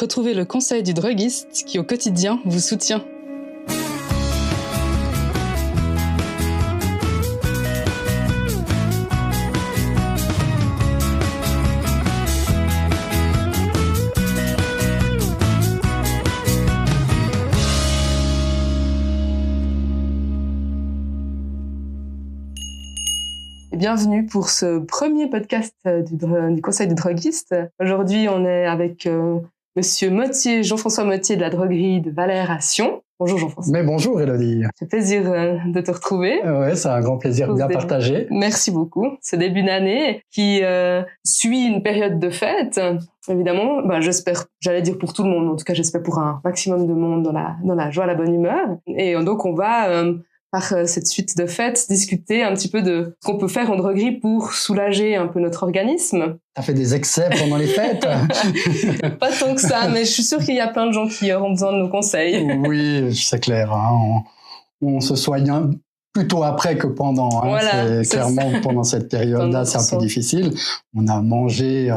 Retrouvez le conseil du droguiste qui au quotidien vous soutient. Bienvenue pour ce premier podcast du Conseil des droguistes. Aujourd'hui, on est avec Monsieur Mottier, Jean-François Mottier de la droguerie de Valère à Sion. Bonjour Jean-François. Mais bonjour Élodie. C'est plaisir de te retrouver. Ouais, c'est un grand plaisir bien partagé. Merci beaucoup. Ce début d'année qui suit une période de fête, évidemment. J'espère, j'allais dire pour tout le monde, en tout cas j'espère pour un maximum de monde dans la joie, la bonne humeur. Et donc on va par cette suite de fêtes, discuter un petit peu de ce qu'on peut faire en droguerie pour soulager un peu notre organisme. T'as fait des excès pendant les fêtes? Pas tant que ça, mais je suis sûre qu'il y a plein de gens qui auront besoin de nos conseils. Oui, c'est clair. Hein. On se soigne plutôt après que pendant. Hein. Voilà, c'est clairement pendant cette période-là, c'est un peu difficile. On a mangé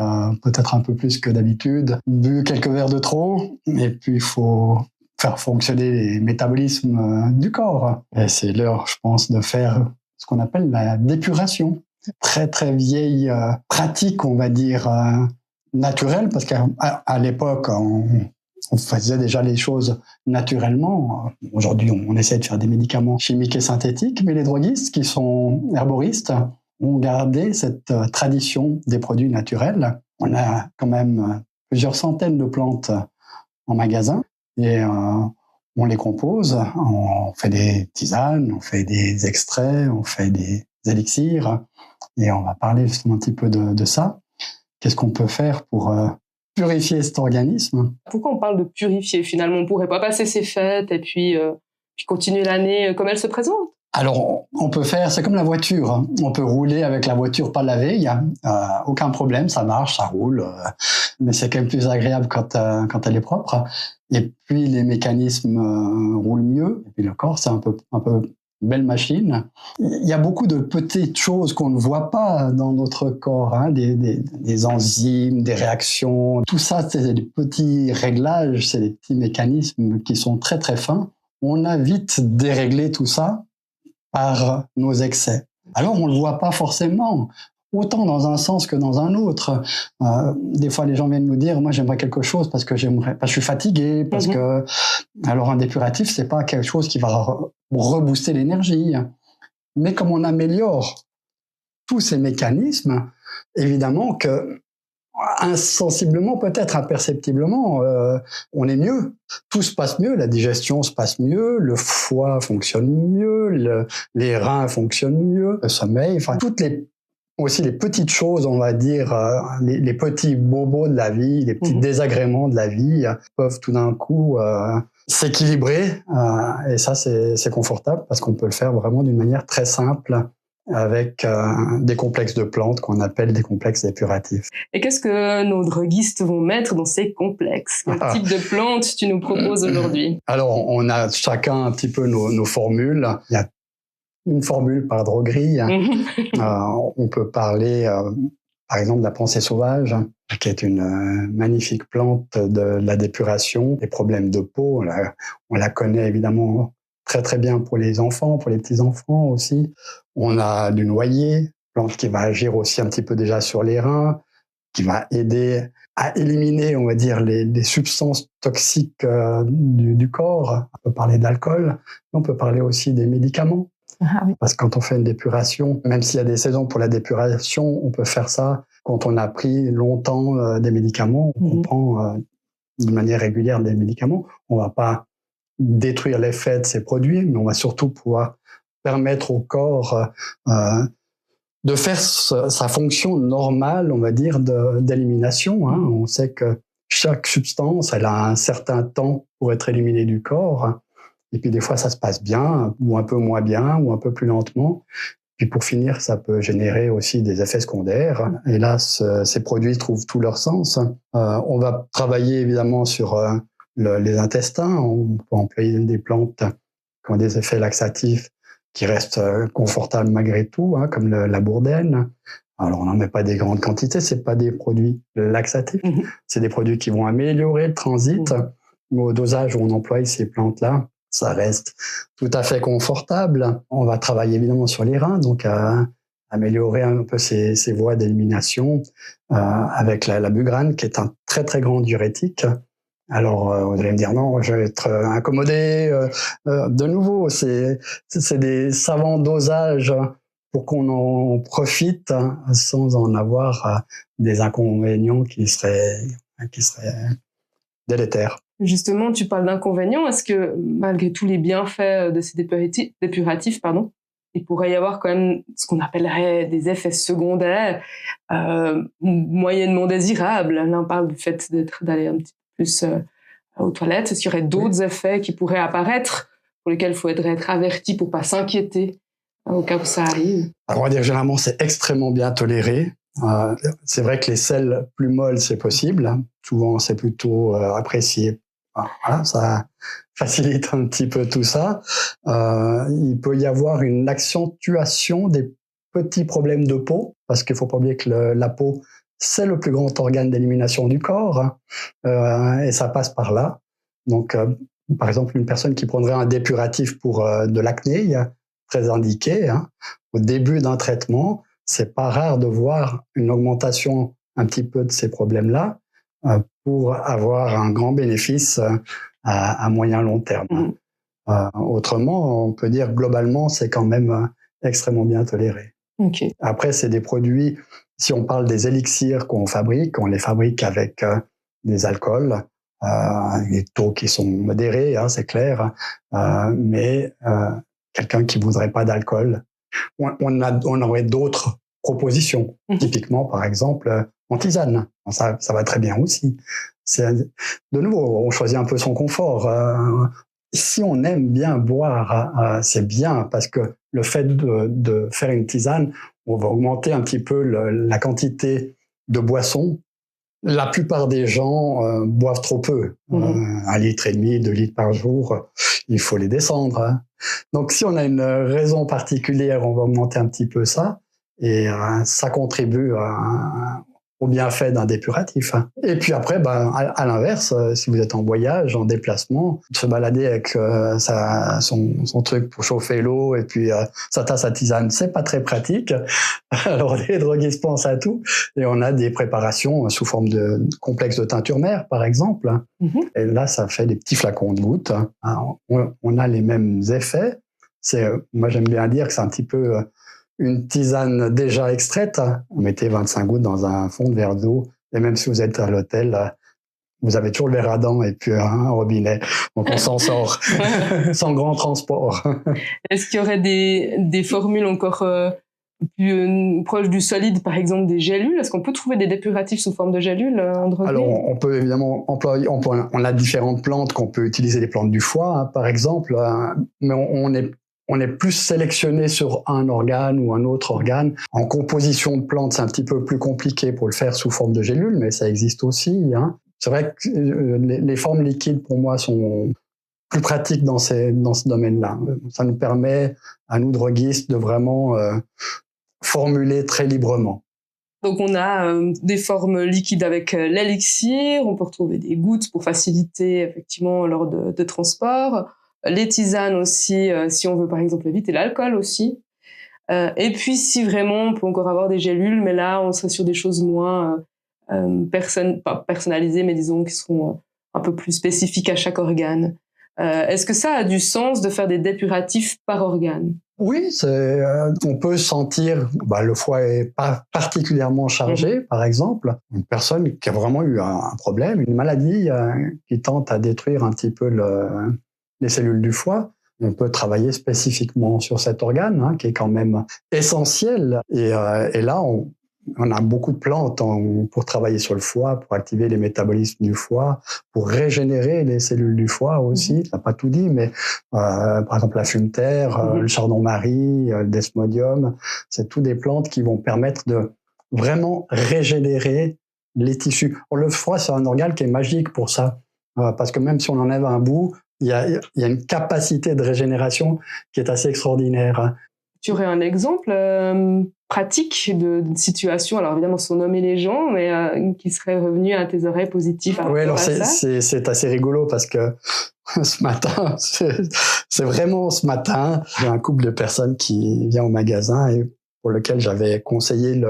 peut-être un peu plus que d'habitude, bu quelques verres de trop, et puis il faut faire fonctionner les métabolismes du corps. Et c'est l'heure, je pense, de faire ce qu'on appelle la dépuration. Très, très vieille pratique, on va dire, naturelle, parce qu'à l'époque, on faisait déjà les choses naturellement. Aujourd'hui, on essaie de faire des médicaments chimiques et synthétiques, mais les droguistes, qui sont herboristes, ont gardé cette tradition des produits naturels. On a quand même plusieurs centaines de plantes en magasin. Et on les compose, on fait des tisanes, on fait des extraits, on fait des élixirs. Et on va parler justement un petit peu de ça. Qu'est-ce qu'on peut faire pour purifier cet organisme? Pourquoi on parle de purifier finalement? On pourrait pas passer ses fêtes et puis continuer l'année comme elle se présente? Alors, on peut faire, c'est comme la voiture. On peut rouler avec la voiture pas lavée, il y a aucun problème, ça marche, ça roule. Mais c'est quand même plus agréable quand elle est propre. Et puis les mécanismes roulent mieux. Et puis le corps, c'est un peu une belle machine. Il y a beaucoup de petites choses qu'on ne voit pas dans notre corps, hein, des enzymes, des réactions. Tout ça, c'est des petits réglages, c'est des petits mécanismes qui sont très très fins. On a vite déréglé tout ça par nos excès. Alors, on le voit pas forcément, autant dans un sens que dans un autre. Des fois, les gens viennent nous dire, moi, j'aimerais quelque chose parce que je suis fatigué, parce que... Alors, un dépuratif, c'est pas quelque chose qui va rebooster l'énergie. Mais comme on améliore tous ces mécanismes, évidemment que insensiblement, peut-être imperceptiblement, on est mieux. Tout se passe mieux, la digestion se passe mieux, le foie fonctionne mieux, les reins fonctionnent mieux, le sommeil, enfin aussi les petites choses, on va dire, les petits bobos de la vie, les petits désagréments de la vie peuvent tout d'un coup s'équilibrer, et ça c'est confortable parce qu'on peut le faire vraiment d'une manière très simple, avec des complexes de plantes qu'on appelle des complexes dépuratifs. Et qu'est-ce que nos droguistes vont mettre dans ces complexes? Quel type de plantes tu nous proposes aujourd'hui? Alors, on a chacun un petit peu nos formules. Il y a une formule par droguerie. On peut parler, par exemple, de la pensée sauvage, qui est une magnifique plante de la dépuration, des problèmes de peau. On la connaît évidemment très très bien pour les enfants, pour les petits-enfants aussi. On a du noyer, plante qui va agir aussi un petit peu déjà sur les reins, qui va aider à éliminer, on va dire, les substances toxiques du corps. On peut parler d'alcool, mais on peut parler aussi des médicaments. Ah oui. Parce que quand on fait une dépuration, même s'il y a des saisons pour la dépuration, on peut faire ça quand on a pris longtemps des médicaments, on prend de manière régulière des médicaments. On va pas détruire l'effet de ces produits, mais on va surtout pouvoir permettre au corps de faire sa fonction normale, on va dire, d'élimination. Hein. On sait que chaque substance, elle a un certain temps pour être éliminée du corps. Et puis des fois, ça se passe bien, ou un peu moins bien, ou un peu plus lentement. Puis pour finir, ça peut générer aussi des effets secondaires. Et là, ces produits trouvent tout leur sens. On va travailler évidemment sur les intestins. On peut employer des plantes qui ont des effets laxatifs qui restent confortables malgré tout, hein, comme la bourdaine. Alors, on n'en met pas des grandes quantités, c'est pas des produits laxatifs, c'est des produits qui vont améliorer le transit. Mais au dosage où on emploie ces plantes-là, ça reste tout à fait confortable. On va travailler évidemment sur les reins, donc améliorer un peu ces voies d'élimination avec la bugrane, qui est un très très grand diurétique. Alors, vous allez me dire non, je vais être incommodé. De nouveau, c'est des savants dosages pour qu'on en profite sans en avoir des inconvénients qui seraient délétères. Justement, tu parles d'inconvénients. Est-ce que, malgré tous les bienfaits de ces dépuratifs, il pourrait y avoir quand même ce qu'on appellerait des effets secondaires moyennement désirables? Là, on parle du fait d'aller un petit peu plus aux toilettes. Est-ce qu'il y aurait d'autres effets qui pourraient apparaître pour lesquels il faudrait être averti pour pas s'inquiéter au cas où ça arrive? Alors, on va dire généralement c'est extrêmement bien toléré. C'est vrai que les sels plus molles, c'est possible. Souvent, c'est plutôt apprécié. Voilà, ça facilite un petit peu tout ça. Il peut y avoir une accentuation des petits problèmes de peau, parce qu'il faut pas oublier que la peau, c'est le plus grand organe d'élimination du corps, et ça passe par là. Donc, par exemple, une personne qui prendrait un dépuratif pour de l'acné, très indiqué, au début d'un traitement, c'est pas rare de voir une augmentation un petit peu de ces problèmes-là pour avoir un grand bénéfice à moyen long terme. Autrement, on peut dire globalement, c'est quand même extrêmement bien toléré. Okay. Après, c'est des produits, si on parle des élixirs qu'on fabrique, on les fabrique avec des alcools, des taux qui sont modérés, c'est clair, mais quelqu'un qui voudrait pas d'alcool, on aurait d'autres propositions. Typiquement, par exemple, en tisane. Ça va très bien aussi. De nouveau, on choisit un peu son confort. Si on aime bien boire, c'est bien parce que le fait de faire une tisane, on va augmenter un petit peu la quantité de boissons. La plupart des gens boivent trop peu. 1,5 litre, 2 litres par jour, il faut les descendre. Donc, si on a une raison particulière, on va augmenter un petit peu ça. Et ça contribue au bienfait d'un dépuratif. Et puis après, à l'inverse, si vous êtes en voyage, en déplacement, se balader avec son truc pour chauffer l'eau et puis sa tasse à tisane, c'est pas très pratique. Alors les droguistes pensent à tout. Et on a des préparations sous forme de complexe de teinture mère, par exemple. Et là, ça fait des petits flacons de gouttes. On a les mêmes effets. Moi, j'aime bien dire que c'est un petit peu une tisane déjà extraite. Vous mettez 25 gouttes dans un fond de verre d'eau, et même si vous êtes à l'hôtel, vous avez toujours le verre à dents et puis un robinet. Donc on s'en sort sans grand transport. Est-ce qu'il y aurait des formules encore plus proches du solide, par exemple des gélules? Est-ce qu'on peut trouver des dépuratifs sous forme de gélules en droguerie? Alors on peut évidemment employer, on a différentes plantes qu'on peut utiliser, les plantes du foie par exemple, mais on est plus sélectionné sur un organe ou un autre organe. En composition de plantes, c'est un petit peu plus compliqué pour le faire sous forme de gélules, mais ça existe aussi. C'est vrai que les formes liquides, pour moi, sont plus pratiques dans ce domaine-là. Ça nous permet, à nous droguistes, de vraiment formuler très librement. Donc on a des formes liquides avec l'élixir, on peut retrouver des gouttes pour faciliter effectivement lors de transport. Les tisanes aussi, si on veut par exemple éviter l'alcool aussi. Et puis si vraiment on peut encore avoir des gélules, mais là on serait sur des choses moins pas personnalisées, mais disons qui seront un peu plus spécifiques à chaque organe. Est-ce que ça a du sens de faire des dépuratifs par organe? Oui, on peut sentir, le foie est pas particulièrement chargé, par exemple. Une personne qui a vraiment eu un problème, une maladie qui tente à détruire un petit peu les cellules du foie, on peut travailler spécifiquement sur cet organe, qui est quand même essentiel. Et là, on a beaucoup de plantes pour travailler sur le foie, pour activer les métabolismes du foie, pour régénérer les cellules du foie aussi. Ça n'a pas tout dit, mais par exemple la fumeterre, le chardon-marie, le desmodium, c'est tous des plantes qui vont permettre de vraiment régénérer les tissus. Le foie, c'est un organe qui est magique pour ça, parce que même si on enlève un bout, il y a une capacité de régénération qui est assez extraordinaire. Tu aurais un exemple pratique d'une situation, alors évidemment sans nommer les gens, mais qui serait revenu à tes oreilles positif par rapport à ça? C'est assez rigolo parce que ce matin, c'est vraiment ce matin, j'ai un couple de personnes qui vient au magasin et pour lequel j'avais conseillé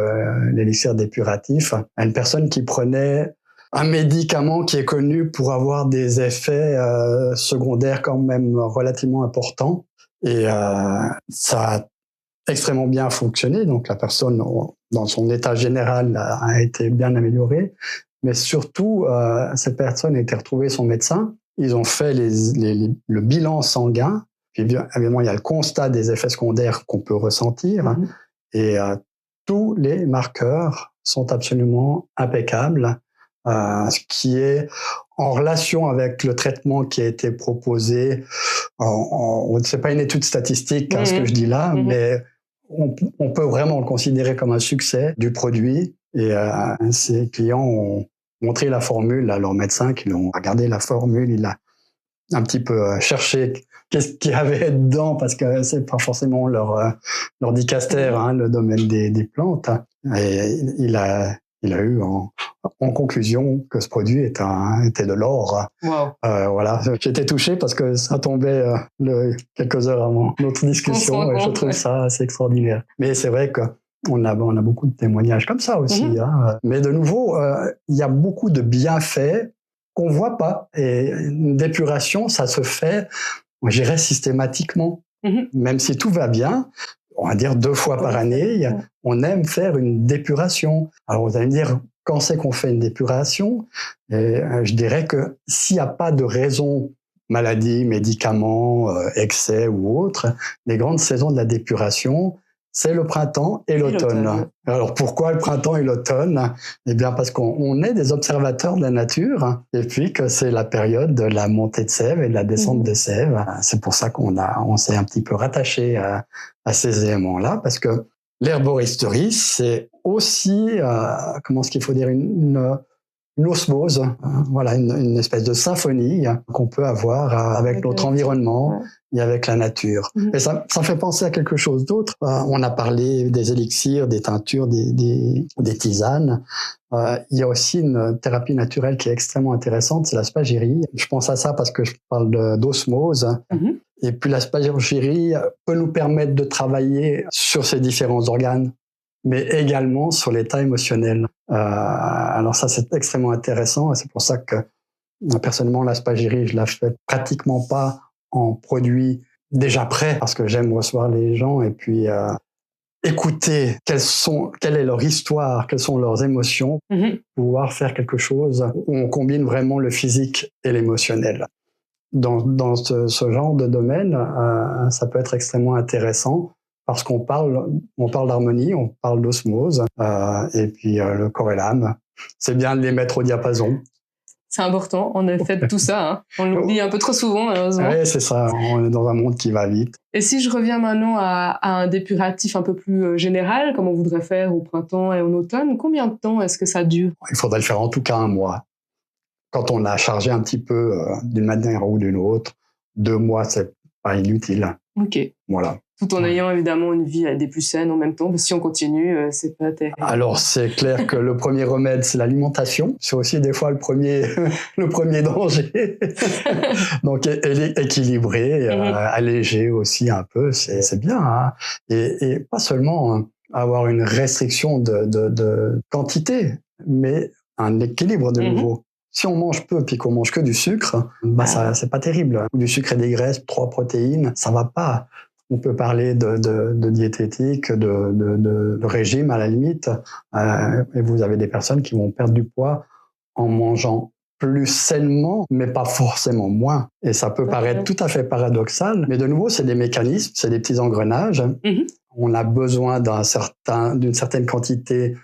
l'élixir dépuratif à une personne qui prenait un médicament qui est connu pour avoir des effets secondaires quand même relativement importants. Et ça a extrêmement bien fonctionné. Donc la personne, dans son état général, a été bien améliorée. Mais surtout, cette personne a été retrouvée son médecin. Ils ont fait le bilan sanguin. Puis évidemment, il y a le constat des effets secondaires qu'on peut ressentir. Mmh. Et tous les marqueurs sont absolument impeccables. Ce qui est en relation avec le traitement qui a été proposé. C'est pas une étude statistique, ce que je dis là, mais on peut vraiment le considérer comme un succès du produit. Et ces clients ont montré la formule à leur médecin, qui l'ont regardé la formule, il a un petit peu cherché qu'est-ce qu'il y avait dedans, parce que c'est pas forcément leur dicaster, le domaine des plantes. Et il a eu en conclusion que ce produit était de l'or. Wow. Voilà, j'étais touché parce que ça tombait quelques heures avant notre discussion et je trouve ça assez extraordinaire. Mais c'est vrai qu'on a beaucoup de témoignages comme ça aussi. Mais de nouveau, il y a beaucoup de bienfaits qu'on voit pas. Et une d'épuration, ça se fait, je dirais, systématiquement. Même si tout va bien, on va dire 2 fois par année, on aime faire une dépuration. Alors vous allez me dire, quand c'est qu'on fait une dépuration? Et je dirais que s'il n'y a pas de raison, maladie, médicaments, excès ou autre, les grandes saisons de la dépuration, c'est le printemps et l'automne. Alors pourquoi le printemps et l'automne? Eh bien parce qu'on est des observateurs de la nature et puis que c'est la période de la montée de sève et de la descente de sève. C'est pour ça on s'est un petit peu rattaché à ces éléments-là, parce que l'herboristerie, c'est aussi, comment est-ce qu'il faut dire, une osmose, voilà, une espèce de symphonie qu'on peut avoir avec notre environnement et avec la nature. Et ça fait penser à quelque chose d'autre. On a parlé des élixirs, des teintures, des tisanes. Il y a aussi une thérapie naturelle qui est extrêmement intéressante, c'est la spagyrie. Je pense à ça parce que je parle d'osmose. Et puis la spagyrie peut nous permettre de travailler sur ces différents organes, mais également sur l'état émotionnel. Alors ça, c'est extrêmement intéressant et c'est pour ça que personnellement, la spagyrie, je la fais pratiquement pas en produit déjà prêt, parce que j'aime recevoir les gens et puis écouter quelle est leur histoire, quelles sont leurs émotions, pouvoir faire quelque chose où on combine vraiment le physique et l'émotionnel. Dans ce genre de domaine, ça peut être extrêmement intéressant parce qu'on parle d'harmonie, on parle d'osmose, et puis le corps et l'âme. C'est bien de les mettre au diapason. C'est important, en effet, de tout ça. On l'oublie un peu trop souvent, malheureusement. Oui, c'est ça. On est dans un monde qui va vite. Et si je reviens maintenant à un dépuratif un peu plus général, comme on voudrait faire au printemps et en automne, combien de temps est-ce que ça dure? Il faudrait le faire en tout cas 1 mois. Quand on a chargé un petit peu d'une manière ou d'une autre, 2 mois, c'est pas inutile. Ok. Voilà. Tout en ayant évidemment une vie des plus saines en même temps, parce que si on continue, c'est pas terrible. Alors c'est clair que le premier remède, c'est l'alimentation. C'est aussi des fois le premier danger. Donc équilibrer, alléger aussi un peu, c'est bien. Hein. Et pas seulement avoir une restriction de quantité, mais un équilibre de nouveau. Si on mange peu puis qu'on mange que du sucre, ça c'est pas terrible. Du sucre et des graisses, 3 protéines, ça va pas. On peut parler de diététique, de régime à la limite. Et vous avez des personnes qui vont perdre du poids en mangeant plus sainement, mais pas forcément moins. Et ça peut paraître tout à fait paradoxal, mais de nouveau, c'est des mécanismes, c'est des petits engrenages. On a besoin d'une certaine quantité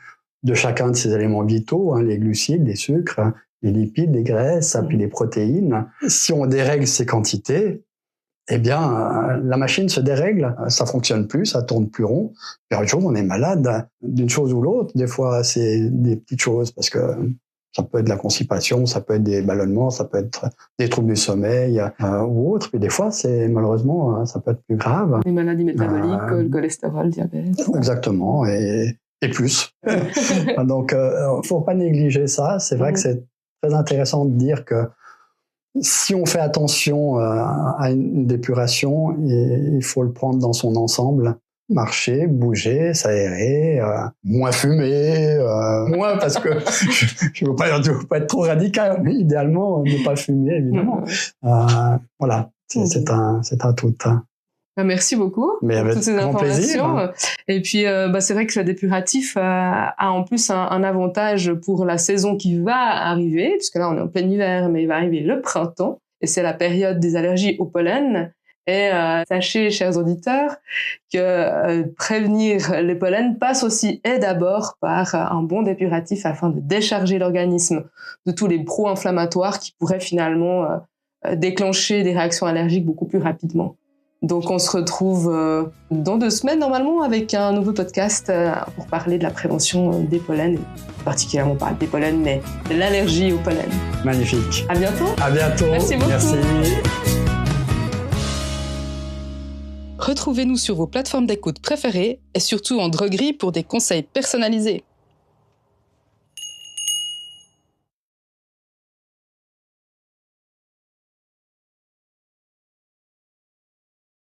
de chacun de ces éléments vitaux, les glucides, les sucres, les lipides, les graisses, puis les protéines. Si on dérègle ces quantités, eh bien, la machine se dérègle, ça fonctionne plus, ça tourne plus rond. Puis un jour, on est malade d'une chose ou l'autre. Des fois, c'est des petites choses parce que Ça peut être de la constipation, ça peut être des ballonnements, ça peut être des troubles du sommeil ou autre. Puis des fois, malheureusement, ça peut être plus grave. Les maladies métaboliques, le cholestérol, le diabète. Exactement, et plus. Donc, faut pas négliger ça. C'est vrai que c'est très intéressant de dire que si on fait attention à une dépuration, il faut le prendre dans son ensemble. Marcher, bouger, s'aérer, moins fumer, moins parce que je veux pas être trop radical, mais idéalement ne pas fumer évidemment. Voilà, c'est un tout. Merci beaucoup pour toutes ces informations. Plaisir. Et puis, c'est vrai que le dépuratif a en plus un avantage pour la saison qui va arriver, puisque là on est en plein hiver, mais il va arriver le printemps, et c'est la période des allergies au pollen. Et sachez, chers auditeurs, que prévenir les pollens passe aussi et d'abord par un bon dépuratif afin de décharger l'organisme de tous les pro-inflammatoires qui pourraient finalement déclencher des réactions allergiques beaucoup plus rapidement. Donc on se retrouve dans 2 semaines normalement avec un nouveau podcast pour parler de la prévention des pollens, particulièrement pas des pollens, mais de l'allergie au pollen. Magnifique. À bientôt. À bientôt. Merci beaucoup. Merci. Retrouvez-nous sur vos plateformes d'écoute préférées et surtout en droguerie pour des conseils personnalisés.